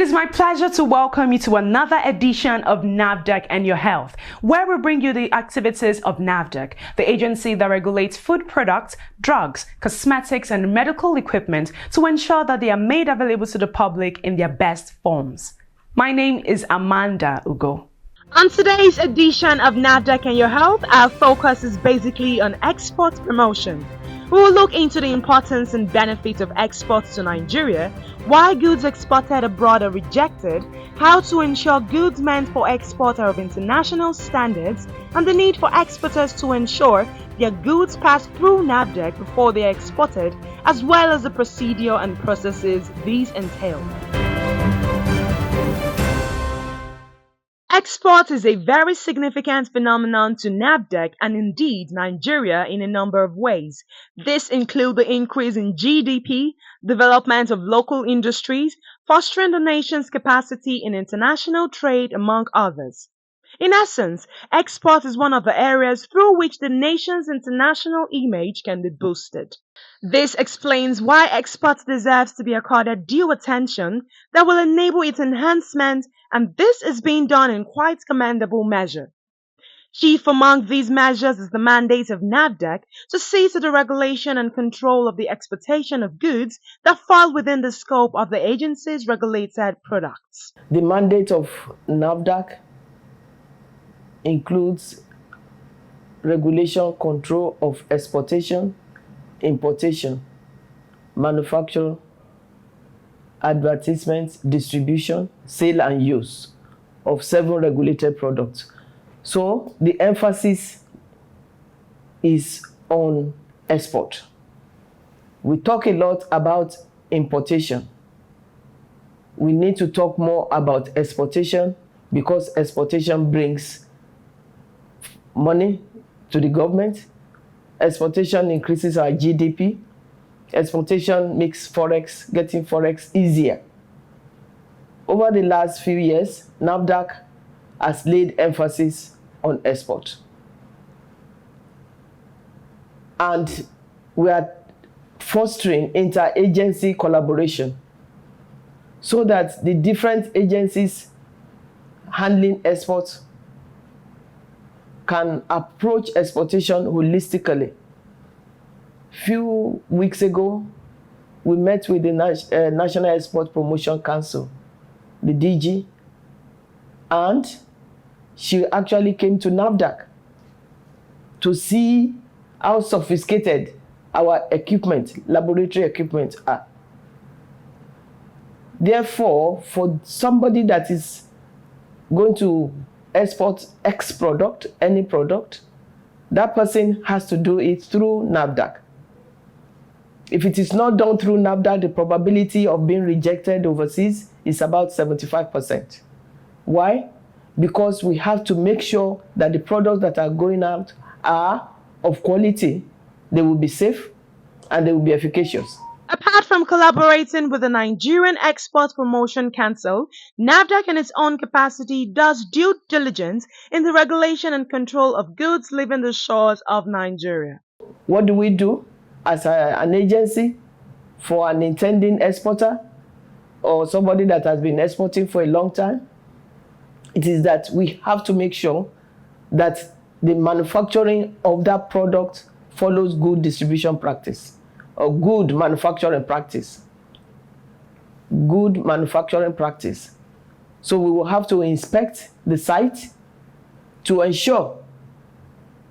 is my pleasure to welcome you to another edition of NAFDAC and Your Health, where we bring you the activities of NAFDAC, the agency that regulates food products, drugs, cosmetics, and medical equipment to ensure that they are made available to the public in their best forms. My name is Amanda Ugo. On today's edition of NAFDAC and Your Health, our focus is basically on export promotion. We will look into the importance and benefits of exports to Nigeria, why goods exported abroad are rejected, how to ensure goods meant for export are of international standards, and the need for exporters to ensure their goods pass through NAFDAC before they are exported, as well as the procedure and processes these entail. Export is a very significant phenomenon to NAFDAC and indeed Nigeria in a number of ways. This includes the increase in GDP, development of local industries, fostering the nation's capacity in international trade, among others. In essence, export is one of the areas through which the nation's international image can be boosted. This explains why export deserves to be accorded due attention that will enable its enhancement, and this is being done in quite commendable measure. Chief among these measures is the mandate of NAFDAC to see to the regulation and control of the exportation of goods that fall within the scope of the agency's regulated products. The mandate of NAFDAC includes regulation, control of exportation, importation, manufacture, advertisement, distribution, sale and use of 7 regulated products. So the emphasis is on export. We talk a lot about importation. We need to talk more about exportation because exportation brings money to the government. Exportation increases our GDP. Exportation makes getting forex easier. Over the last few years, NAFDAC has laid emphasis on export. And we are fostering interagency collaboration so that the different agencies handling exports can approach exportation holistically. Few weeks ago, we met with the National Export Promotion Council, the DG, and she actually came to NAFDAC to see how sophisticated our equipment, laboratory equipment are. Therefore, for somebody that is going to export X product, any product, that person has to do it through NAFDAC. If it is not done through NAFDAC, the probability of being rejected overseas is about 75%. Why? Because we have to make sure that the products that are going out are of quality, they will be safe, and they will be efficacious. Apart from collaborating with the Nigerian Export Promotion Council, NAFDAC in its own capacity does due diligence in the regulation and control of goods leaving the shores of Nigeria. What do we do as an agency for an intending exporter or somebody that has been exporting for a long time? It is that we have to make sure that the manufacturing of that product follows good distribution practice or good manufacturing practice. Good manufacturing practice. So we will have to inspect the site to ensure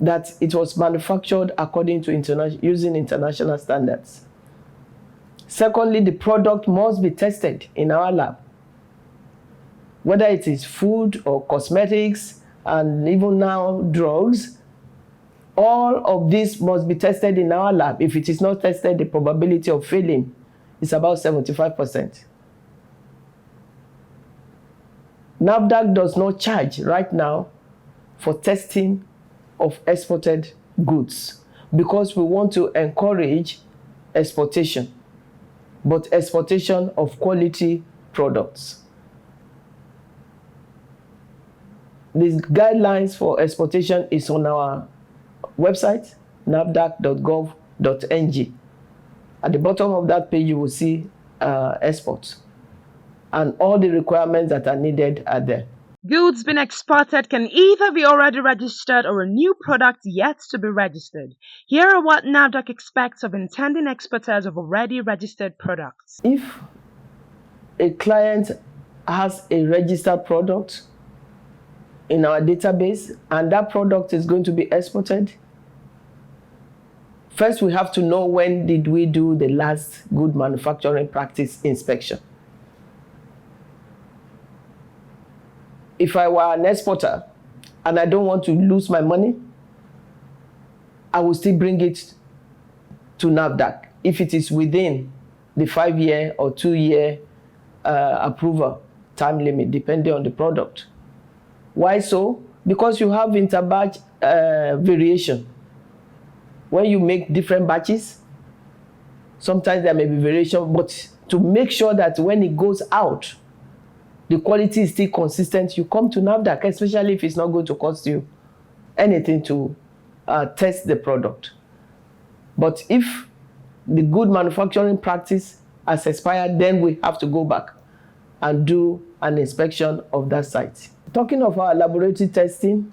that it was manufactured according to using international standards. Secondly, the product must be tested in our lab. Whether it is food or cosmetics and even now drugs, all of this must be tested in our lab. If it is not tested, the probability of failing is about 75%. NAFDAC does not charge right now for testing of exported goods because we want to encourage exportation, but exportation of quality products. The guidelines for exportation is on our website, nafdac.gov.ng. At the bottom of that page, you will see exports. and all the requirements that are needed are there. Goods being exported can either be already registered or a new product yet to be registered. Here are what NAFDAC expects of intending exporters of already registered products. If a client has a registered product in our database and that product is going to be exported, first we have to know when did we do the last good manufacturing practice inspection. If I were an exporter and I don't want to lose my money, I will still bring it to NAFDAC if it is within the 5-year or 2-year approval time limit, depending on the product. Why so? Because you have interbatch variation. When you make different batches, sometimes there may be variation, but to make sure that when it goes out, the quality is still consistent, you come to NAFDAC, especially if it's not going to cost you anything to test the product. But if the good manufacturing practice has expired, then we have to go back and do an inspection of that site. Talking of our laboratory testing,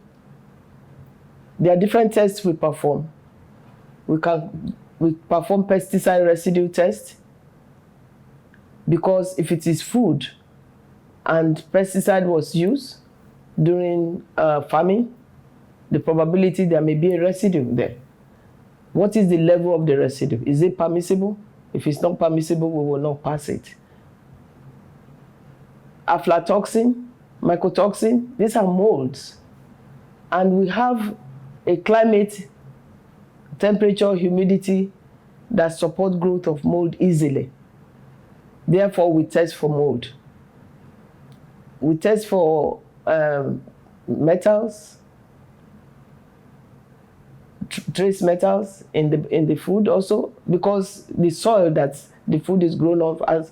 there are different tests we perform. We perform pesticide residue test, because if it is food and pesticide was used during farming, the probability there may be a residue there. What is the level of the residue? Is it permissible? If it's not permissible, we will not pass it. Aflatoxin, mycotoxin, these are molds. And we have a climate, temperature, humidity that support growth of mold easily. Therefore, we test for mold. We test for metals, trace metals in the food also, because the soil that the food is grown off has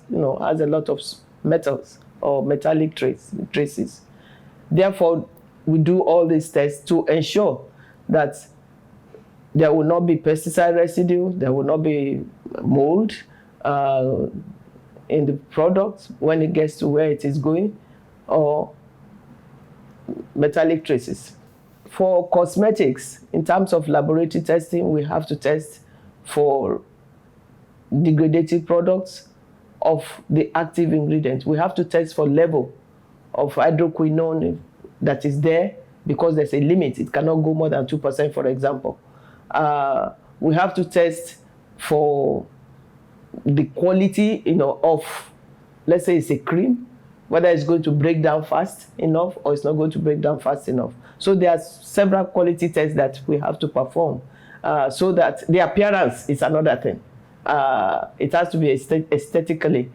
a lot of metals or metallic traces. Therefore, we do all these tests to ensure that there will not be pesticide residue, there will not be mold in the product when it gets to where it is going, or metallic traces. For cosmetics, in terms of laboratory testing, we have to test for degradative products of the active ingredient. We have to test for level of hydroquinone that is there, because there's a limit. It cannot go more than 2%, for example. We have to test for the quality, of, let's say it's a cream, whether it's going to break down fast enough or it's not going to break down fast enough. So there are several quality tests that we have to perform, so that the appearance is another thing. It has to be aesthetically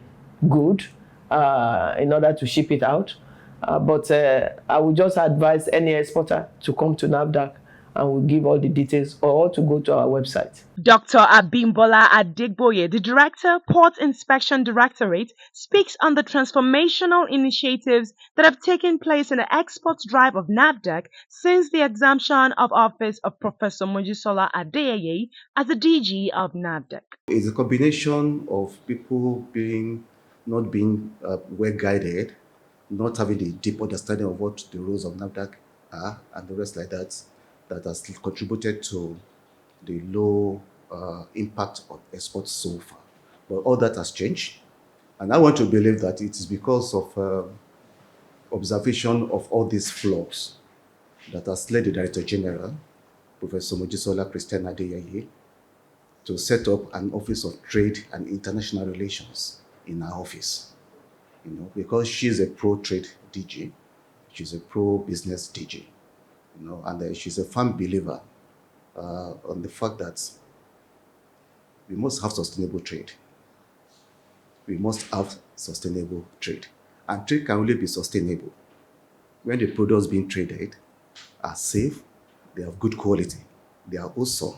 good in order to ship it out. But I would just advise any exporter to come to NAFDAC, and we'll give all the details, or to go to our website. Dr. Abimbola Adigboye, the Director, Port Inspection Directorate, speaks on the transformational initiatives that have taken place in the export drive of NAFDAC since the exemption of office of Professor Mojisola Adeyeye as the DG of NAFDAC. It's a combination of people not being well guided, not having the deep understanding of what the rules of NAFDAC are, and the rest like that has contributed to the low impact of exports so far. But all that has changed. And I want to believe that it is because of observation of all these flaws that has led the Director General, Professor Mojisola Christian Adeyeye, to set up an Office of Trade and International Relations in our office. Because she's a pro-trade DG, she's a pro-business DG, and she's a firm believer on the fact that we must have sustainable trade. We must have sustainable trade. And trade can only be sustainable when the products being traded are safe, they have good quality, they are wholesome,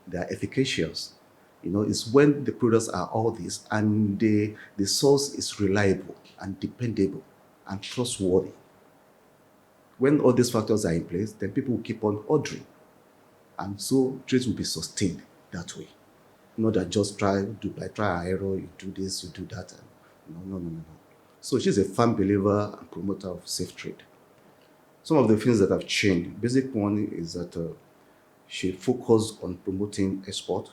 they are efficacious. It's when the products are all this and the source is reliable and dependable and trustworthy. When all these factors are in place, then people will keep on ordering. And so trade will be sustained that way. Not that just try and error, you do this, you do that. No. So she's a firm believer and promoter of safe trade. Some of the things that have changed, basic one is that she focused on promoting export.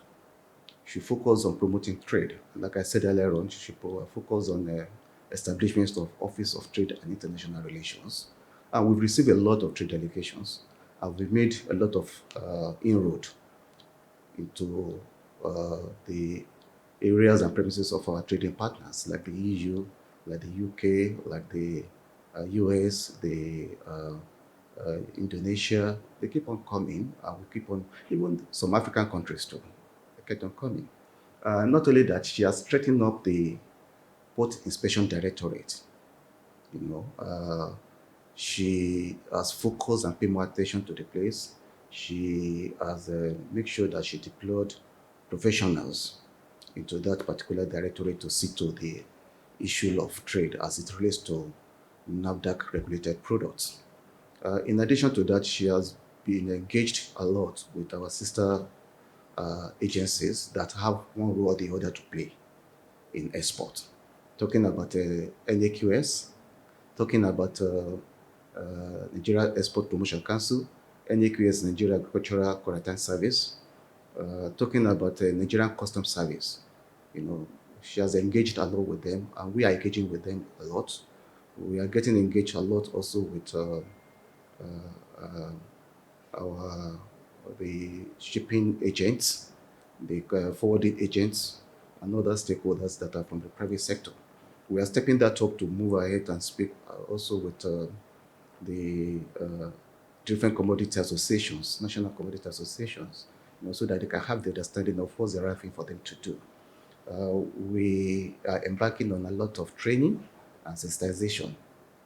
She focused on promoting trade. Like I said earlier on, she focused on establishment of Office of Trade and International Relations. And we've received a lot of trade delegations, and we've made a lot of inroad into the areas and premises of our trading partners, like the EU, like the UK, like the US, the Indonesia. They keep on coming, and we keep on, even some African countries too, they kept on coming. Not only that, she has straightened up the Port Inspection Directorate. You know, she has focused and paid more attention to the place. She has made sure that she deployed professionals into that particular directorate to see to the issue of trade as it relates to NAFDAC regulated products. In addition to that, she has been engaged a lot with our sister agencies that have one role or the other to play in export. Talking about NAQS, talking about Nigeria Export Promotion Council, NAQS, Nigeria Agricultural Quarantine Service, talking about Nigerian Customs Service. You know, she has engaged a lot with them, and we are engaging with them a lot. We are getting engaged a lot also with our the shipping agents, the forwarding agents, and other stakeholders that are from the private sector. We are stepping that up to move ahead and speak also with the different commodity associations, national commodity associations, you know, so that they can have the understanding of what's the right thing for them to do. We are embarking on a lot of training and sensitization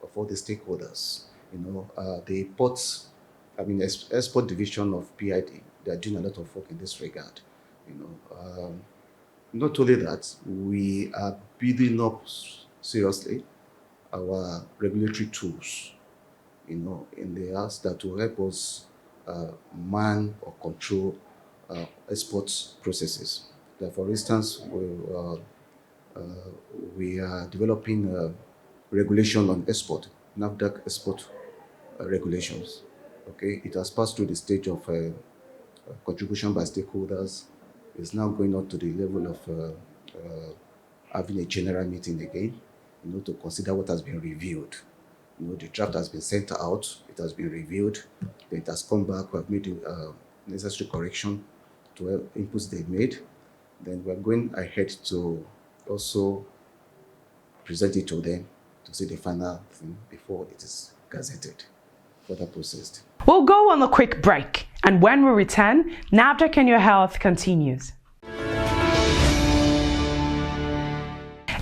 of all the stakeholders. You know, the ports, export division of PID, they are doing a lot of work in this regard. You know, not only that, we are building up seriously our regulatory tools, you know, in the house that will help us man or control export processes. Like for instance, we are developing regulation on export, NAFDAC export regulations. Okay, it has passed through the stage of contribution by stakeholders. It's now going up to the level of having a general meeting again, you know, to consider what has been reviewed. You know, the draft has been sent out, it has been reviewed, then it has come back, we have made the necessary correction to inputs they made. Then we're going ahead to also present it to them to see the final thing before it is gazetted, further processed. We'll go on a quick break, and when we return, NAFDAC and Your Health continues.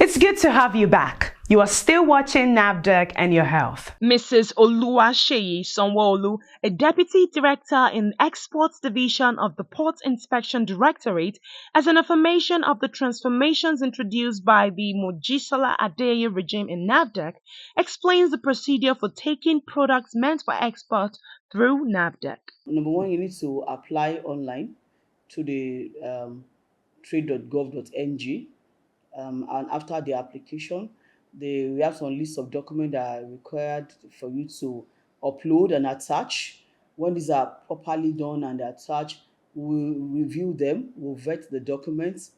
It's good to have you back. You are still watching NAFDAC and Your Health. Mrs. Oluwaseyi Sanwo-Olu, a Deputy Director in Exports Division of the Port Inspection Directorate, as an affirmation of the transformations introduced by the Mojisola Adeye regime in NAFDAC, explains the procedure for taking products meant for export through NAFDAC. Number one, you need to apply online to the trade.gov.ng. And after the application, we have some list of documents that are required for you to upload and attach. When these are properly done and attached, we'll review them, we'll vet the documents.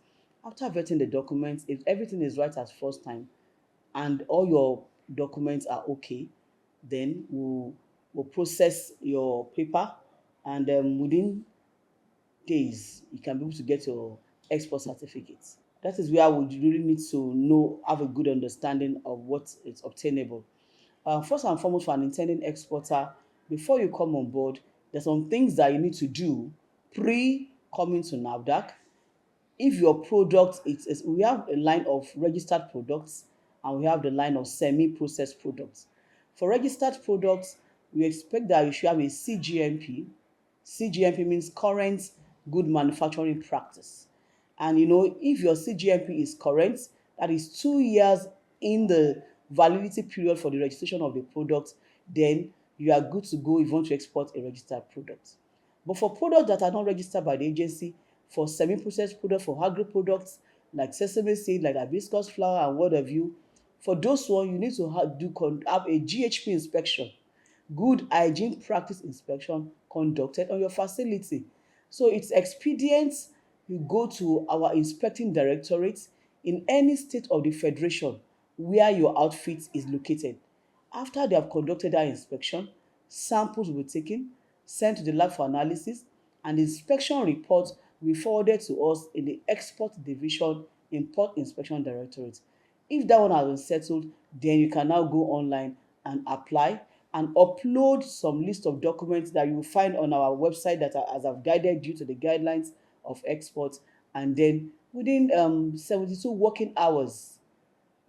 After vetting the documents, if everything is right at first time and all your documents are okay, then we'll process your paper, and within days, you can be able to get your export certificate. That is where we really need to have a good understanding of what is obtainable. First and foremost, for an intending exporter, before you come on board, there's some things that you need to do pre-coming to NAFDAC. If your product we have a line of registered products and we have the line of semi-processed products. For registered products, we expect that you should have a CGMP. CGMP means current good manufacturing practice. And if your CGMP is current, that is 2 years in the validity period for the registration of the product, then you are good to go if you want to export a registered product. But for products that are not registered by the agency, for semi-processed products, for agri products like sesame seed, like hibiscus flower, and what have you, For those one, you need to have a GHP inspection, good hygiene practice inspection conducted on your facility. So it's expedient you go to our inspecting directorate in any state of the federation where your outfit is located. After they have conducted that inspection, samples will be taken, sent to the lab for analysis, and the inspection report will be forwarded to us in the Export Division Import Inspection Directorate. If that one has been settled, then you can now go online and apply and upload some list of documents that you will find on our website that are, as I've guided you to the guidelines of exports. And then within 72 working hours,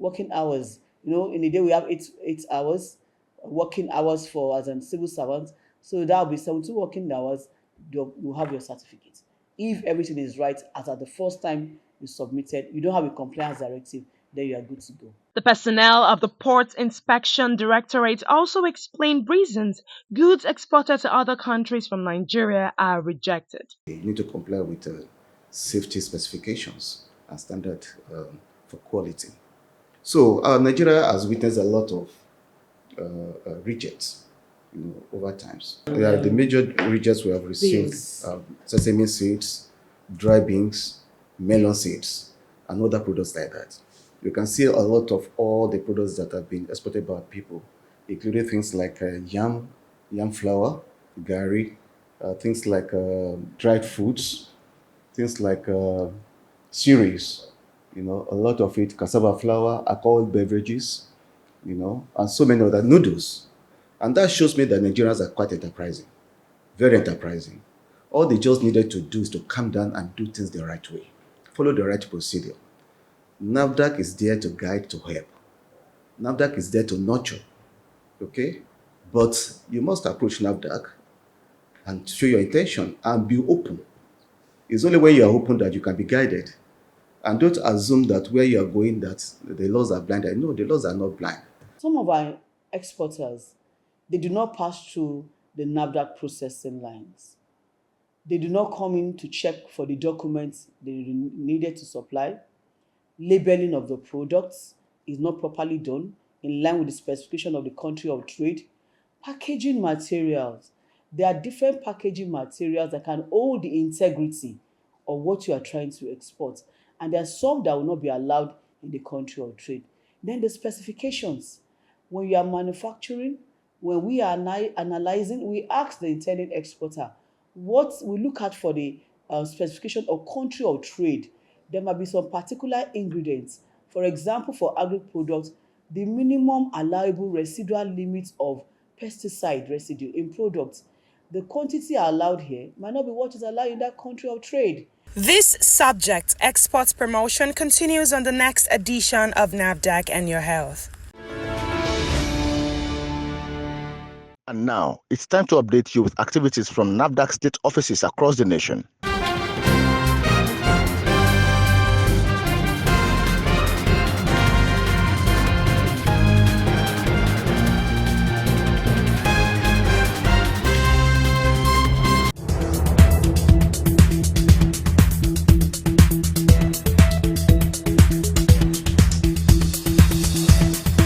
in a day we have eight hours, working hours for as a civil servant. So that will be 72 working hours, you have your certificate. If everything is right as at the first time you submitted, you don't have a compliance directive, then you are good to go. The personnel of the Port Inspection Directorate also explained reasons goods exported to other countries from Nigeria are rejected. You need to comply with safety specifications and standard for quality. So Nigeria has witnessed a lot of rejects, over times. They are the major rejects we have received: sesame seeds, dry beans, melon seeds, and other products like that. You can see a lot of all the products that have been exported by people, including things like yam flour, gari, things like dried foods, things like cereals, a lot of it, cassava flour, alcoholic beverages, and so many other noodles. And that shows me that Nigerians are quite enterprising, very enterprising. All they just needed to do is to calm down and do things the right way, follow the right procedure. NAFDAC is there to guide, to help. NAFDAC is there to nurture, okay? But you must approach NAFDAC and show your intention and be open. It's only when you are open that you can be guided. And don't assume that where you are going that the laws are blind. No, the laws are not blind. Some of our exporters, they do not pass through the NAFDAC processing lines. They do not come in to check for the documents they needed to supply. Labeling of the products is not properly done in line with the specification of the country of trade. Packaging materials. There are different packaging materials that can hold the integrity of what you are trying to export. And there are some that will not be allowed in the country of trade. Then the specifications. When you are manufacturing, when we are analyzing, we ask the intended exporter what we look at for the specification of country of trade. There might be some particular ingredients. For example, for agri products, the minimum allowable residual limits of pesticide residue in products, the quantity allowed here might not be what is allowed in that country of trade. This subject, exports promotion, continues on the next edition of NAFDAC and Your Health. And now, it's time to update you with activities from NAFDAC state offices across the nation.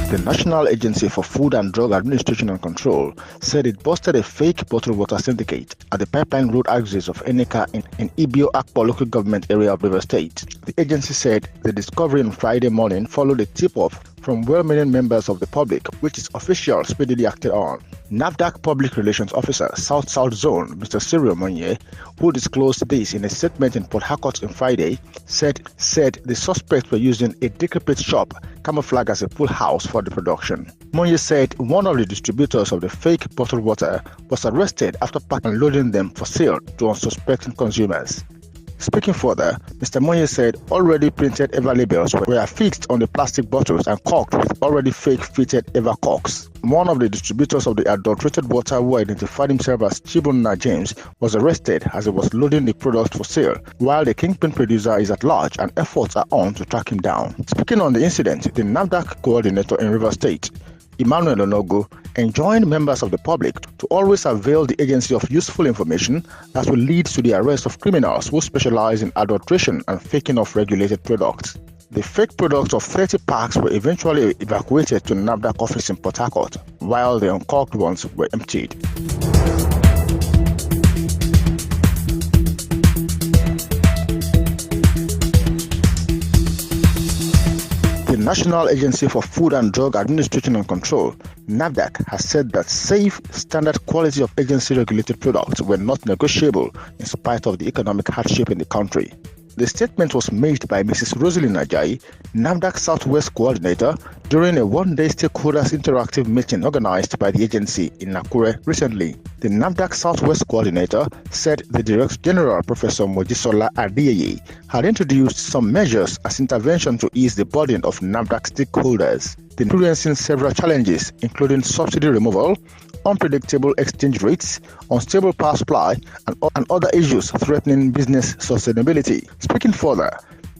The National Agency for Food and Drug Administration and Control said it busted a fake bottled water syndicate at the Pipeline Road axis of Eneka in Ibio Akpo local government area of Rivers State. The agency said the discovery on Friday morning followed a tip-off from well-meaning members of the public, which its officials speedily acted on. NAFDAC Public Relations Officer South Zone, Mr. Cyril Monye, who disclosed this in a statement in Port Harcourt on Friday, said the suspects were using a decrepit shop camouflaged as a pool house for the production. Monye said one of the distributors of the fake bottled water was arrested after packing and loading them for sale to unsuspecting consumers. Speaking further, Mr. Monye said already printed Eva labels were affixed on the plastic bottles and corked with already fake fitted Eva corks. One of the distributors of the adulterated water, who identified himself as Chibunna James, was arrested as he was loading the product for sale, while the kingpin producer is at large and efforts are on to track him down. Speaking on the incident, the NAFDAC coordinator in Rivers State, Emmanuel Onogo, enjoined members of the public to always avail the agency of useful information that will lead to the arrest of criminals who specialize in adulteration and faking of regulated products. The fake products of 30 packs were eventually evacuated to NAFDAC office in Port Harcourt, while the uncorked ones were emptied. The National Agency for Food and Drug Administration and Control, NAFDAC, has said that safe, standard quality of agency-regulated products were not negotiable in spite of the economic hardship in the country. The statement was made by Mrs. Rosalyn Ajayi, NAFDAC Southwest Coordinator, during a one-day stakeholders interactive meeting organized by the agency in Nakure recently. The NAFDAC Southwest Coordinator said the Director General, Professor Mojisola Adeyeye, had introduced some measures as intervention to ease the burden of NAFDAC stakeholders, experiencing several challenges, including subsidy removal, unpredictable exchange rates, unstable power supply, and other issues threatening business sustainability. Speaking further,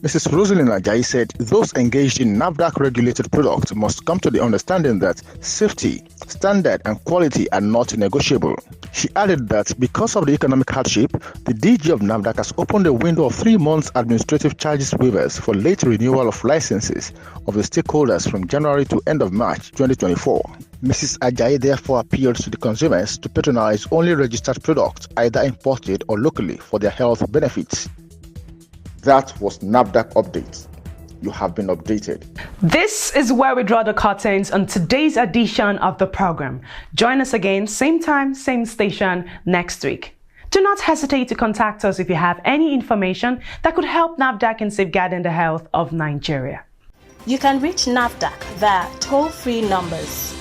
Mrs. Rosalyn Ajayi said those engaged in NAFDAC-regulated products must come to the understanding that safety, standard, and quality are not negotiable. She added that because of the economic hardship, the DG of NAFDAC has opened a window of 3 months administrative charges waivers for late renewal of licenses of the stakeholders from January to end of March 2024. Mrs. Ajayi therefore appealed to the consumers to patronize only registered products, either imported or locally, for their health benefits. That was NAFDAC Update. You have been updated. This is where we draw the curtains on today's edition of the program. Join us again, same time, same station, next week. Do not hesitate to contact us if you have any information that could help NAFDAC in safeguarding the health of Nigeria. You can reach NAFDAC via toll-free numbers.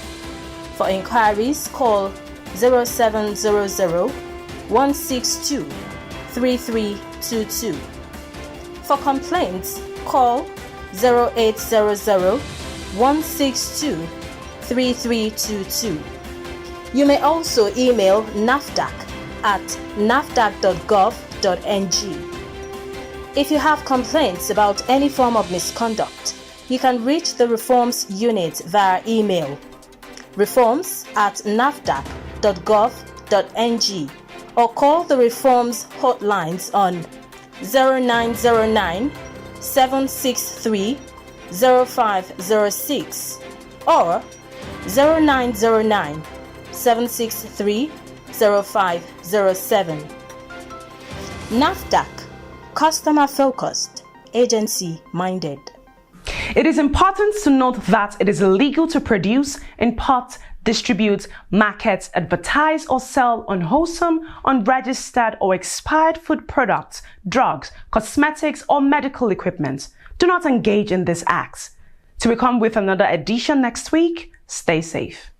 For inquiries, call 0700 162 3322. For complaints, call 0800 162 3322. You may also email NAFDAC at nafdac.gov.ng. If you have complaints about any form of misconduct, you can reach the Reforms Unit via email reforms@nafdac.gov.ng or call the Reforms hotlines on 0909 763 0506 or 0909 763 0507. NAFDAC, customer focused, agency minded. It is important to note that it is illegal to produce, import, distribute, market, advertise, or sell unwholesome, unregistered, or expired food products, drugs, cosmetics, or medical equipment. Do not engage in these acts. To come with another edition next week, stay safe.